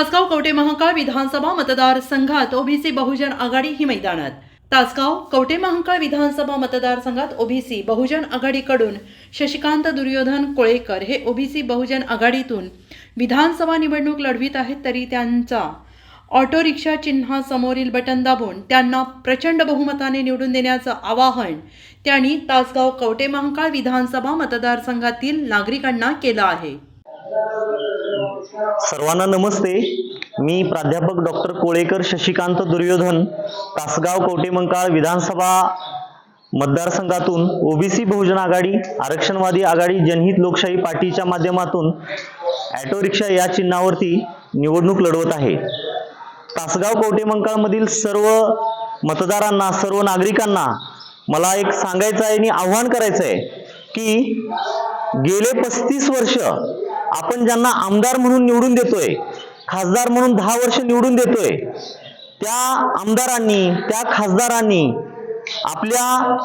तासगाव कवठे महांकाळ विधानसभा मतदारसंघात ओबीसी बहुजन आघाडी ही मैदानात। तासगाव कवठे महांकाळ विधानसभा मतदारसंघात ओबीसी बहुजन आघाडीकडून शशिकांत दुर्योधन कोळेकर हे ओबीसी बहुजन आघाडीतून विधानसभा निवडणूक लढवित आहेत, तरी त्यांचा ऑटो रिक्षा चिन्हासमोरील बटन दाबून त्यांना प्रचंड बहुमताने निवडून देण्याचं आवाहन त्यांनी तासगाव कवठे महांकाळ विधानसभा मतदारसंघातील नागरिकांना केलं आहे। सर्वांना नमस्ते। मी प्राध्यापक डॉक्टर कोळेकर शशिकांत दुर्योधन, तासगाव कवठे महांकाळ विधानसभा मतदारसंघातून ओबीसी बहुजन आघाडी, आरक्षणवादी आघाडी, जनहित लोकशाही पार्टीच्या माध्यमातून ऑटो रिक्षा या चिन्हावरती निवडणूक लढवत आहे। तासगाव कवठे महांकाळ मधील सर्व मतदारांना, सर्व नागरिकांना मला एक सांगायचं आहे आणि आव्हान करायचं आहे की गेले 35 वर्ष आपण ज्यांना आमदार म्हणून निवडून देतोय, खासदार म्हणून 10 वर्ष निवडून देतोय, त्या आमदारांनी, त्या खासदारांनी आपल्या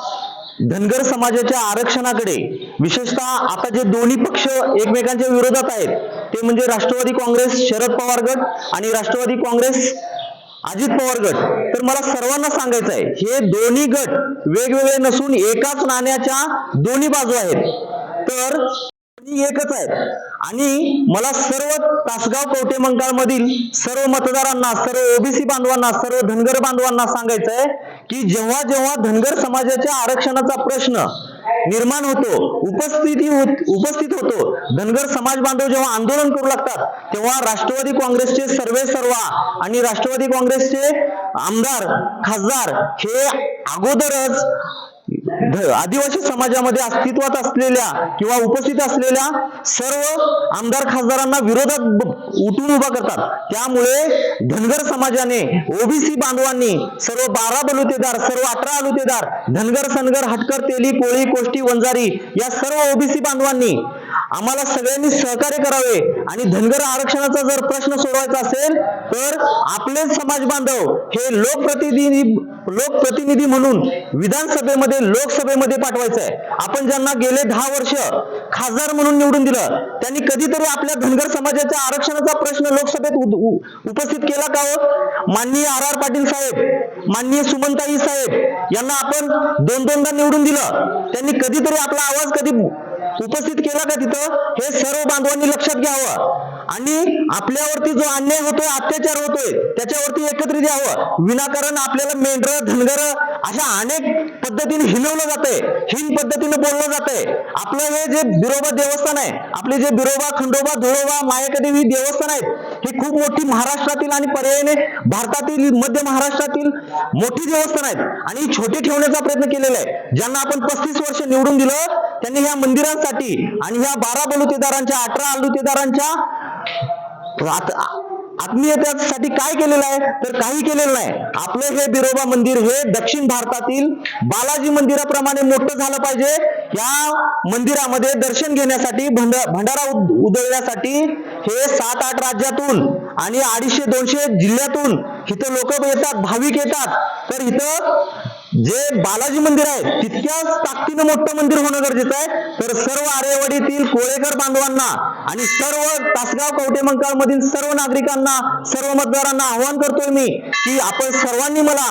धनगर समाजाच्या आरक्षणाकडे, विशेषतः आता जे दोन्ही पक्ष एकमेकांच्या विरोधात आहेत ते म्हणजे राष्ट्रवादी काँग्रेस शरद पवार गट आणि राष्ट्रवादी काँग्रेस अजित पवार गट, तर मला सर्वांना सांगायचं आहे हे दोन्ही गट वेगवेगळे नसून एकाच नाण्याच्या दोन्ही बाजू आहेत, तर एकच आहेत। आणि मला सर्व तासगाव कवठे महांकाळ मधील सर्व मतदारांना, सर्व ओबीसी बांधवांना, सर्व धनगर बांधवांना सांगायचं आहे की जेव्हा जेव्हा धनगर समाजाच्या आरक्षणाचा प्रश्न निर्माण होतो, उपस्थित होतो, धनगर समाज बांधव जेव्हा आंदोलन करू लागतात, तेव्हा राष्ट्रवादी काँग्रेसचे सर्वेसर्वा आणि राष्ट्रवादी काँग्रेसचे आमदार, खासदार हे अगोदरच आदिवासी समाजामध्ये अस्तित्वात असलेल्या किंवा उपस्थित असलेल्या सर्व आमदार खासदारांना विरोधात उठून उभा करतात। त्यामुळे धनगर समाजाने, ओबीसी बांधवांनी, सर्व 12 बलुतेदार, सर्व 18 अलुतेदार, धनगर, सनगर, हटकर, तेली, कोळी, कोष्टी, वंजारी या सर्व ओबीसी बांधवांनी आम्हाला सगळ्यांनी सहकार्य करावे आणि धनगर आरक्षणाचा जर प्रश्न सोडवायचा असेल तर आपले समाज बांधव हे लोकप्रतिनिधी म्हणून विधानसभेमध्ये, लोकसभेमध्ये पाठवायचं आहे। आपण ज्यांना गेले 10 वर्ष खासदार म्हणून निवडून दिलं, त्यांनी कधीतरी आपल्या धनगर समाजाच्या आरक्षणाचा प्रश्न लोकसभेत उपस्थित केला का हो? माननीय RR पाटील साहेब, माननीय सुमनताई साहेब यांना आपण 2-2दा निवडून दिलं, त्यांनी कधीतरी आपला आवाज कधी उपस्थित केला का तिथं? हे सर्व बांधवांनी लक्षात घ्यावं आणि आपल्यावरती जो अन्याय होतोय, अत्याचार होतोय, त्याच्यावरती एकत्रित यावं। विनाकारण आपल्याला मेंढर, धनगर अशा अनेक पद्धतीने हिनवलं जातंय, हीन पद्धतीने बोललं जातंय। आपलं हे जे बिरोबा देवस्थान आहे, आपले जे बिरोबा, खंडोबा, धुळोबा, मायाकदेवी देवस्थान आहेत, हे खूप मोठी महाराष्ट्रातील आणि पर्यायाने भारतातील, मध्य महाराष्ट्रातील मोठी देवस्थान आहेत आणि छोटे ठेवण्याचा प्रयत्न केलेला आहे। ज्यांना आपण 35 वर्ष निवडून दिलं, त्यांनी ह्या मंदिरांसाठी आणि ह्या 12 बलुतेदारांच्या, 18 अलुतेदारांच्या आत्मीयतेसाठी काय केलेलं आहे? तर काही केलेलं नाही। आपलं हे बिरोबा मंदिर हे दक्षिण भारतातील बालाजी मंदिराप्रमाणे मोठं झालं पाहिजे। या मंदिरामध्ये दर्शन घेण्यासाठी, भंडारा उधळण्यासाठी हे 7-8 राज्यातून आणि 250-200 जिल्ह्यातून इथं लोक येतात, भाविक येतात, तर इथं जे बालाजी मंदिर आहे तितक्याच ताकदीनं मोठं मंदिर होणं गरजेचं आहे। तर सर्व आरेवाडीतील कोळेकर बांधवांना आणि सर्व तासगाव कवठे महांकाळ मधील सर्व नागरिकांना, सर्व मतदारांना आवाहन करतोय मी की आपण सर्वांनी मला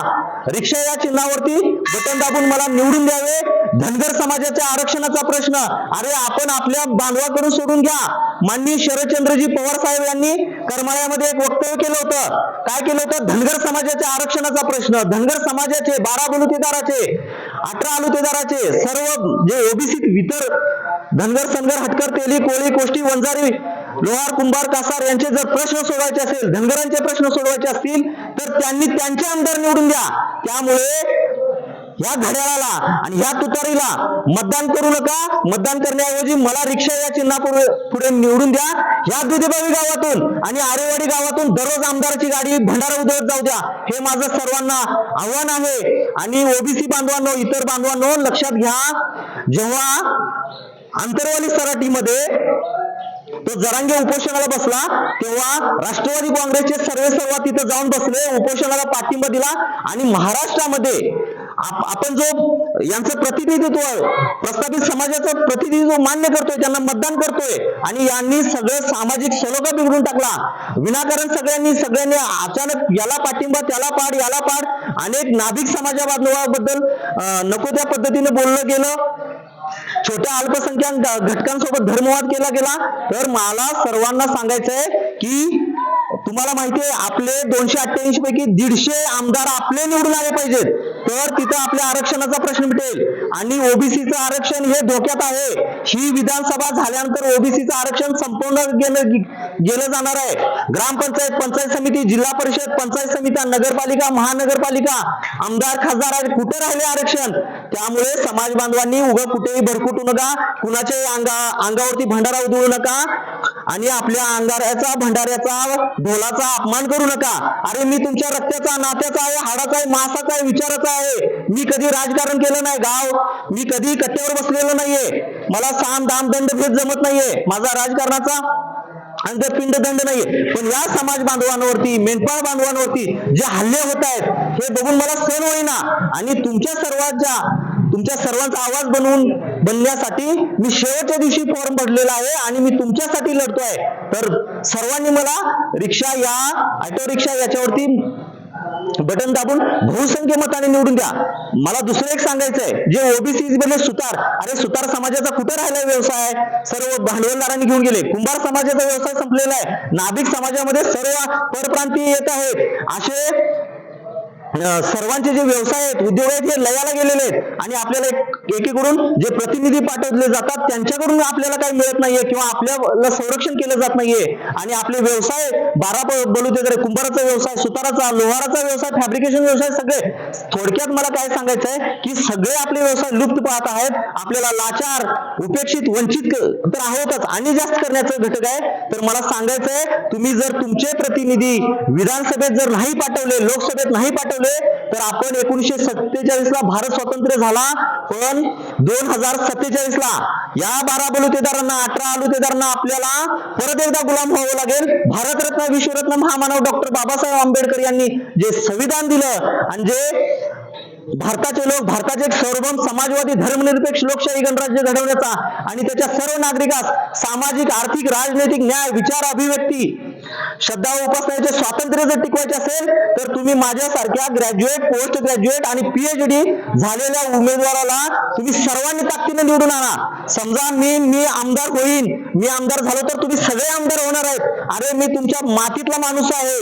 रिक्षा या चिन्हावरती बटन दाबून मला निवडून द्यावे। धनगर समाजाच्या आरक्षणाचा प्रश्न अरे आपण आपल्या बांधवाकडून सोडून घ्या। माननीय शरदचंद्रजी पवार साहेब यांनी करमाळ्यामध्ये एक वक्तव्य केलं होतं। काय केलं होतं? धनगर समाजाच्या आरक्षणाचा प्रश्न, धनगर समाजाचे 12 बलुतेदाराचे, 18 अलुतेदाराचे, सर्व जे ओबीसी इतर धनगर, सनगर, हटकर, तेली, कोळी, कोष्टी, वंजारी, लोहार, कुंभार, कासार यांचे जर प्रश्न सोडवायचे असेल, धनगरांचे प्रश्न सोडवायचे असतील तर त्यांनी त्यांचे आमदार निवडून द्या। त्यामुळे या घड्याळाला आणि या तुतारीला मतदान करू नका। मतदान करण्याऐवजी मला रिक्षा या चिन्हापुढे निवडून द्या। या दुधेबावी गावातून आणि आरेवाडी गावातून दररोज आमदाराची गाडी भंडारा उधळत जाऊ द्या, हे माझं सर्वांना आव्हान आहे। आणि ओबीसी बांधवांनो, इतर बांधवांनो लक्षात घ्या, जेव्हा आंतरवाली सराटीमध्ये तो जरांगे उपोषणाला बसला तेव्हा राष्ट्रवादी काँग्रेसचे सर्वेसर्वा तिथे जाऊन बसले, उपोषणाला पाठिंबा दिला आणि महाराष्ट्रामध्ये आपण जो यांचं प्रतिनिधित्व प्रस्थापित समाजाचं प्रतिनिधित्व मान्य करतोय, त्यांना मतदान करतोय आणि यांनी सगळं सामाजिक सलोखा बिघडून टाकला. विनाकारण सगळ्यांनी अचानक याला पाठिंबा, त्याला पाड, याला पाड, अनेक नाभिक समाजाबद्दल नको त्या पद्धतीने बोललं गेलं. छोट्या अल्पसंख्याक घटकांसोबत धर्मवाद केला गेला. तर मला सर्वांना सांगायचंय की तुम्हाला माहितीये आपले 288 पैकी 150 आमदार आपले निवडून आले पाहिजेत, तर तिथं आपल्या आरक्षणाचा प्रश्न मिटेल. आणि ओबीसीचं आरक्षण हे धोक्यात आहे. ही विधानसभा झाल्यानंतर ओबीसीचं आरक्षण संपूर्ण गेलं जाणार आहे. ग्रामपंचायत, पंचायत समिती, जिल्हा परिषद, पंचायत समित्या, नगरपालिका, महानगरपालिका, आमदार, खासदार कुठे राहिले आरक्षण? त्यामुळे समाज बांधवांनी उगा कुठेही भरकुटू नका, कुणाच्याही अंगावरती भंडारा उधळू नका आणि आपल्या अंगाऱ्याचा, भंडाऱ्याचा, ढोलाचा अपमान करू नका. अरे मी तुमच्या रक्ताचा, नात्याचा आहे, हाडाचा आहे, मांसाचा आहे, विचाराचा आहे. मी कधी राजकारण केलं नाही. मी कधी कट्ट्यावर बसलेलो नाहीये. मला साम दाम दंड भेद जमत नाहीये. माझा राजकारणाचा आणि पिंडदंड नाहीये. पण या समाज बांधवांवरती, मेंढपाळ बांधवांवरती जे हल्ले होत आहेत हे बघून मला सहन होईना. आणि तुमच्या सर्वांचा आवाज बनण्यासाठी मी शेवटच्या दिवशी फॉर्म भरलेला आहे आणि मी तुमच्यासाठी लढतोय. तर सर्वांनी मला रिक्षा, या ऑटो रिक्षा याच्यावरती बटन दाबून बहुसंख्य मताने निवडून द्या. मला दुसरं एक सांगायचंय, जे ओबीसी मध्ये सुतार, अरे सुतार समाजाचा कुठे राहिलाय व्यवसाय? सर्व भांडवलदारांनी घेऊन गेले. कुंभार समाजाचा व्यवसाय संपलेला आहे. नाभिक समाजामध्ये सर्व परप्रांतीय येत आहेत. असे सर्वांचे जे व्यवसाय आहेत, उद्योग आहेत, हे लयाला गेलेले आहेत. आणि आपल्याला एकीकडून जे प्रतिनिधी पाठवले जातात त्यांच्याकडून आपल्याला काही मिळत नाहीये किंवा आपल्याला संरक्षण केलं जात नाहीये. आणि आपले व्यवसाय 12 बलुतेदार, कुंभाराचा व्यवसाय, सुताराचा, लोहाराचा व्यवसाय, फॅब्रिकेशन व्यवसाय, सगळे थोडक्यात मला काय सांगायचंय की सगळे आपले व्यवसाय लुप्त पाहत आहेत. आपल्याला लाचार, उपेक्षित, वंचित तर आहोतच आणि जास्त करण्याचं घटक आहे. तर मला सांगायचंय, तुम्ही जर तुमचे प्रतिनिधी विधानसभेत जर नाही पाठवले, लोकसभेत नाही पाठवले, तर आपण 1947 ला भारत स्वतंत्र झाला, पण 2047 ला या 12 बलुतेदारांना, 18 बलुतेदारांना आपल्याला परत एकदा गुलाम व्हावं लागेल. भारतरत्न, विश्वरत्न, महामानव डॉक्टर बाबासाहेब आंबेडकर यांनी जे संविधान दिलं आणि जे भारताचे लोक, भारताचे एक सार्वभौम समाजवादी धर्मनिरपेक्ष लोकशाही गणराज्य घडवण्याचा आणि त्याच्या सर्व नागरिकास सामाजिक, आर्थिक, राजनैतिक न्याय, विचार, अभिव्यक्ती, श्रद्धा व उपासनेचे स्वातंत्र्य जर टिकवायचे असेल तर तुम्ही माझ्यासारख्या ग्रॅज्युएट, पोस्ट ग्रॅज्युएट आणि पीएचडी झालेल्या उमेदवाराला तुम्ही सर्वांनी ताकदीने निवडून आणा. समजा मी आमदार होईन, मी आमदार झालो तर तुम्ही सगळे आमदार होणार आहेत. अरे मी तुमच्या मातीतला माणूस आहे.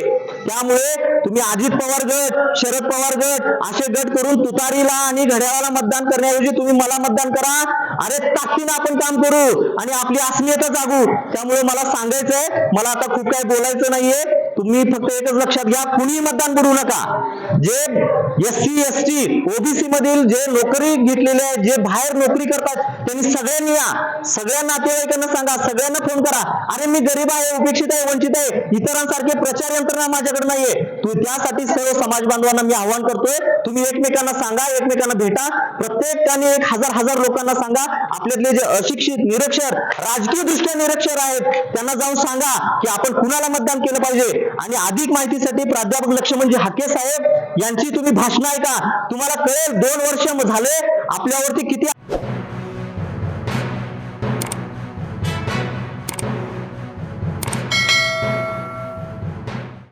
त्यामुळे तुम्ही अजित पवार गट, शरद पवार गट असे गट करून तुतारीला आणि घड्याळाला मतदान करण्याऐवजी तुम्ही मला मतदान करा. अरे ताकदीने आपण काम करू आणि आपली अस्मिता जागू. त्यामुळे मला सांगायचंय, मला आता खूप काही बोलायचं नाहीये. तुम्ही फक्त एकच लक्षात घ्या, कुणीही मतदान बुडवू नका. जे एससी, एसटी, ओबीसी मधील जे नोकरी घेतलेले आहेत, जे बाहेर नोकरी करतात, त्यांनी सगळ्यांनी या. सगळ्या नातेवाईकांना सांगा, सगळ्यांना फोन करा. अरे मी गरीब आहे, उपेक्षित आहे, वंचित आहे, इतरांसारखे प्रचार यंत्रणा माझ्याकडे नाहीये. त्यासाठी सर्व समाज बांधवांना मी आवाहन करतोय, तुम्ही एकमेकांना सांगा, एकमेकांना भेटा. प्रत्येकाने 1000 लोकांना सांगा. आपल्यातले जे अशिक्षित, निरक्षर, राजकीय दृष्ट्या निरक्षर आहेत त्यांना जाऊन सांगा की आपण कुणाला मतदान केलं पाहिजे. आणि अधिक माहितीसाठी प्राध्यापक लक्ष्मणजी हाके साहेब यांची तुम्ही भाषणं ऐका. तुम्हाला कळेल 2 वर्ष झाले आपल्यावरती किती